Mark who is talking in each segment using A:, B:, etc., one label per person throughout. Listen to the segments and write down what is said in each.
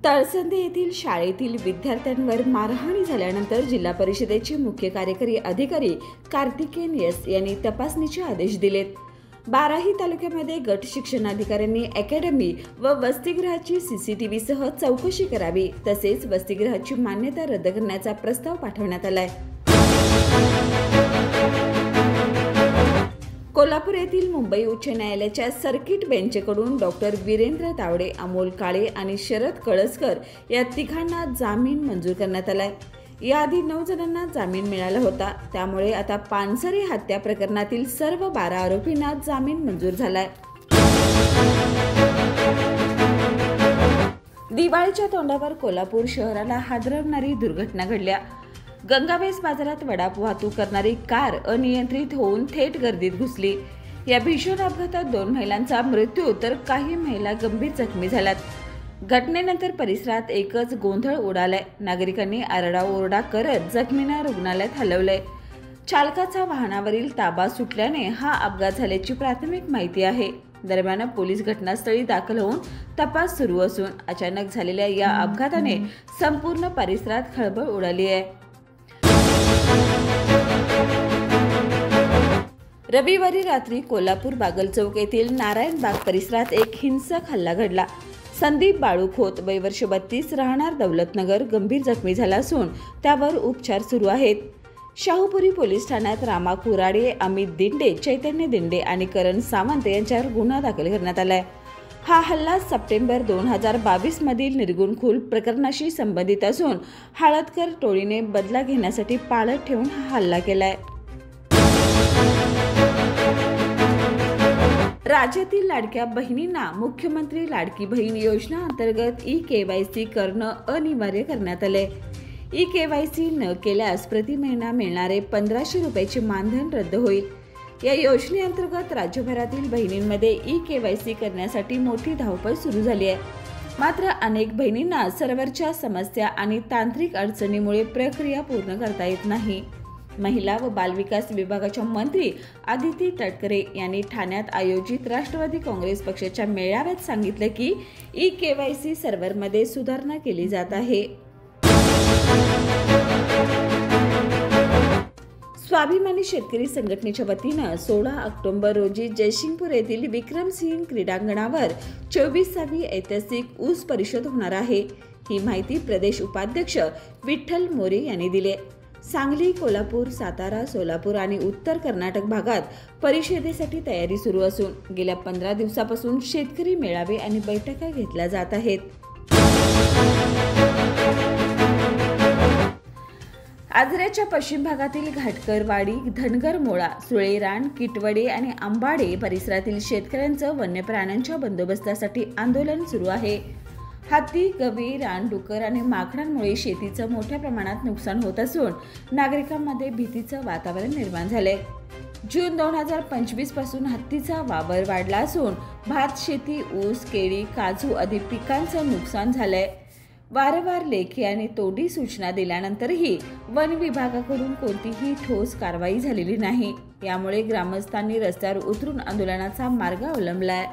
A: तळसंदे येथील शाळेतील विद्यार्थ्यांवर मारहाण झाल्यानंतर जिल्हा परिषदेचे मुख्य कार्यकारी अधिकारी कार्तिकेन एस यांनी तपासणीचे आदेश दिलेत। बाराही तालुक्यामध्ये गट शिक्षणाधिकाऱ्यांनी अकॅडमी व वसतिगृहाची सीसीटीव्ही सह चौकशी करावी, तसेच वसतिगृहाची मान्यता रद्द करण्याचा प्रस्ताव पाठवण्यात आलाय। कोल्हापूर येथील मुंबई उच्च न्यायालयाच्या सर्किट बेंचकडून डॉक्टर वीरेंद्र तावडे, अमोल काळे आणि शरद कळसकर या तिघांना जामीन मंजूर करण्यात आलाय। याआधी 9 जणांना जामीन मिळाला होता, त्यामुळे आता पानसरे हत्या प्रकरणातील सर्व 12 आरोपींना जामीन मंजूर झालाय। दिवाळीच्या तोंडावर कोल्हापूर शहराला हादरवणारी दुर्घटना घडल्या। गंगावेस बाजारात वडाप वाहतूक करणारी कार अनियंत्रित होऊन थेट गर्दीत घुसली। या भीषण अपघातात 2 महिलांचा मृत्यू तर काही महिला गंभीर जखमी झाल्यात। घटनेनंतर परिसरात एकच गोंधळ उडालाय। नागरिकांनी आरडाओरडा करत जखमींना रुग्णालयात हलवलंय। चालकाचा वाहनावरील ताबा सुटल्याने हा अपघात झाल्याची प्राथमिक माहिती आहे। दरम्यान पोलीस घटनास्थळी दाखल होऊन तपास सुरू असून अचानक झालेल्या या अपघाताने संपूर्ण परिसरात खळबळ उडाली आहे। रविवारी रात्री कोल्हापूर बागल चौक येथील नारायण बाग परिसरात एक हिंसक हल्ला घडला। संदीप बाळू खोत, वय वर्ष 32, राहणार दौलतनगर, गंभीर जखमी झाला असून त्यावर उपचार सुरू आहेत। शाहूपुरी पोलीस ठाण्यात रामा कुराडे, अमित दिंडे, चैतन्य दिंडे आणि करण सावंत यांच्यावर गुन्हा दाखल करण्यात आलाय। हा हल्ला सप्टेंबर 2022 मधील निर्गुणखोर प्रकरणाशी संबंधित असून हळदकर टोळीने बदला घेण्यासाठी पाळत ठेवून हा हल्ला केलाय। राज्यातील लाडक्या बहिणींना मुख्यमंत्री लाडकी बहीण योजना अंतर्गत ई-केवायसी करणं अनिवार्य करण्यात आले। ई-केवायसी न केल्यास प्रति महिना मिळणारे 1500 रुपयाचे मानधन रद्द होईल। या योजनेअंतर्गत राज्यभरातील बहिणींमध्ये ई-केवायसी करण्यासाठी मोठी धावपळ सुरू झाली आहे। मात्र अनेक बहिणींना सर्व्हरच्या समस्या आणि तांत्रिक अडचणीमुळे प्रक्रिया पूर्ण करता येत नाही। महिला व बालविकास विभागाच्या मंत्री आदिती तटकरे यांनी ठाण्यात आयोजित राष्ट्रवादी काँग्रेस पक्षाच्या मेळाव्यात सांगितलं की ई-केवायसी सर्व्हरमध्ये सुधारणा केली जात आहे। स्वाभिमानी शेतकरी संघटनेच्या वतीनं 16 ऑक्टोबर रोजी जयसिंगपूर येथील विक्रमसिंह क्रीडांगणावर 24वी ऐतिहासिक ऊस परिषद होणार आहे। ही माहिती प्रदेश उपाध्यक्ष विठ्ठल मोरे यांनी दिली। सांगली, कोल्हापूर, सातारा, सोलापूर आणि उत्तर कर्नाटक भागात परिषदेसाठी तयारी सुरू असून गेल्या 15 दिवसापासून शेतकरी मेळावे आणि बैठका घेतल्या जात आहेत। आजऱ्याच्या पश्चिम भागातील घाटकरवाडी, धनगरमोळा, सुळेरान, किटवडे आणि आंबाडे परिसरातील शेतकऱ्यांचं वन्य प्राण्यांच्या बंदोबस्तासाठी आंदोलन सुरू आहे। हत्ती, गवी, रानडुक्कर आणि माकडांमुळे शेतीचं मोठ्या प्रमाणात नुकसान होत असून नागरिकांमध्ये भीतीचं वातावरण निर्माण झालंय। जून 2025 पासून हत्तीचा वावर वाढला असून भात शेती, ऊस, केळी, काजू आदी पिकांचं नुकसान झालंय। वारंवार लेखी आणि तोंडी सूचना दिल्यानंतरही वन विभागाकडून कोणतीही ठोस कारवाई झालेली नाही। यामुळे ग्रामस्थांनी रस्त्यावर उतरून आंदोलनाचा मार्ग अवलंबलाय।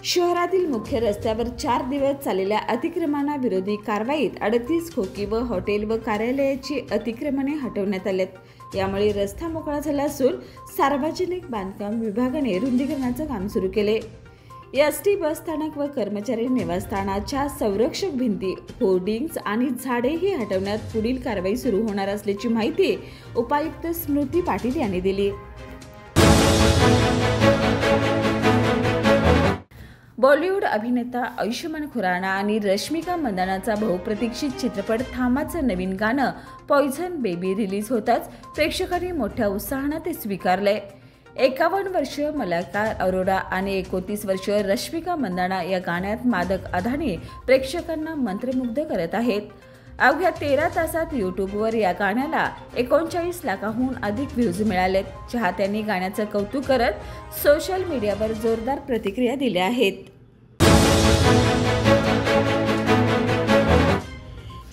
A: शहरातील मुख्य रस्त्यावर 4 दिवस चाललेल्या अतिक्रमणा विरोधी कारवाईत 38 खोकी व हॉटेल व कार्यालयाची अतिक्रमणे हटवण्यात आलेत। यामुळे रस्ता मोकळा झाला असून सार्वजनिक बांधकाम विभागाने रुंदीकरणाचं काम सुरू केले। एसटी बस स्थानक व कर्मचारी निवासस्थानाच्या संरक्षक भिंती, होर्डिंग्स आणि झाडेही हटवण्यात पुढील कारवाई सुरू होणार असल्याची माहिती उपायुक्त स्मृती पाटील यांनी दिली। बॉलिवूड अभिनेता आयुष्मान खुराना आणि रश्मिका मंदानाचा बहुप्रतीक्षित चित्रपट थांबाचं नवीन गाणं पॉइझन बेबी रिलीज होताच प्रेक्षकांनी मोठ्या उत्साहाने ते स्वीकारलंय। 51 वर्ष मलायका अरोरा आणि 29 वर्ष रश्मिका मंदाना या गाण्यात मादक अधाने प्रेक्षकांना मंत्रमुग्ध करत आहेत। अवघ्या 13 तासात यूट्यूबवर या गाण्याला 39 लाखाहून अधिक व्ह्यूज मिळालेत। चाहत्यांनी गाण्याचं कौतुक करत सोशल मीडियावर जोरदार प्रतिक्रिया दिल्या आहेत।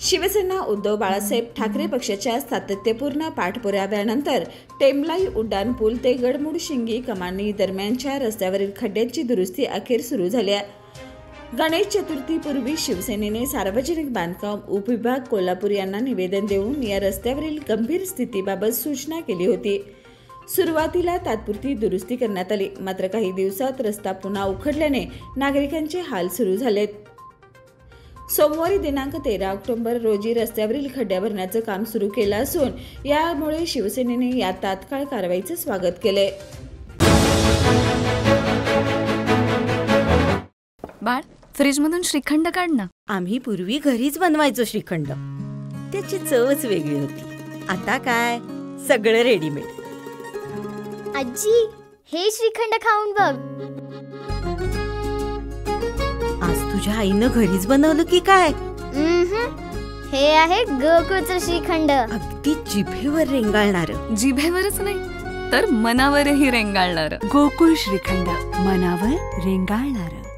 A: शिवसेना उद्धव बाळासाहेब ठाकरे पक्षाच्या सातत्यपूर्ण पाठपुराव्यानंतर टेंबलाई उड्डाण पूल ते गडमुडशिंगी कमानी दरम्यानच्या रस्त्यावरील खड्ड्यांची दुरुस्ती अखेर सुरू झाली आहे. गणेश चतुर्थीपूर्वी शिवसेनेने सार्वजनिक बांधकाम उपविभाग कोल्हापूर यांना निवेदन देऊन या रस्त्यावरील गंभीर स्थितीबाबत सूचना केली होती. सुरुवातीला तात्पुरती दुरुस्ती करण्यात आली, मात्र काही दिवसात रस्ता पुन्हा उखडल्याने नागरिकांचे हाल सुरू झालेत. सोमवारी दिनांक 13 ऑक्टोबर रोजी रस्त्यावरील खड्ड्या भरण्याचं काम सुरू केलं असून यामुळे शिवसेनेने या तात्काळ कारवाईचं स्वागत केलंय.
B: बाळ, फ्रीजमधून श्रीखंड काढ ना.
C: आम्ही पूर्वी घरीच बनवायचो श्रीखंड. त्याची चवच वेगळी होती. आता काय सगळं रेडीमेड.
D: आजी, हे श्रीखंड खाऊन बघ.
C: आज तुझ्या आईनं घरीच बनवलं की काय?
D: हे आहे गोकुळचं श्रीखंड.
C: अगदी जिभेवर रेंगाळणार.
B: जिभेवरच नाही तर मनावरही रेंगाळणार.
E: गोकुळ श्रीखंड, मनावर रेंगाळणार.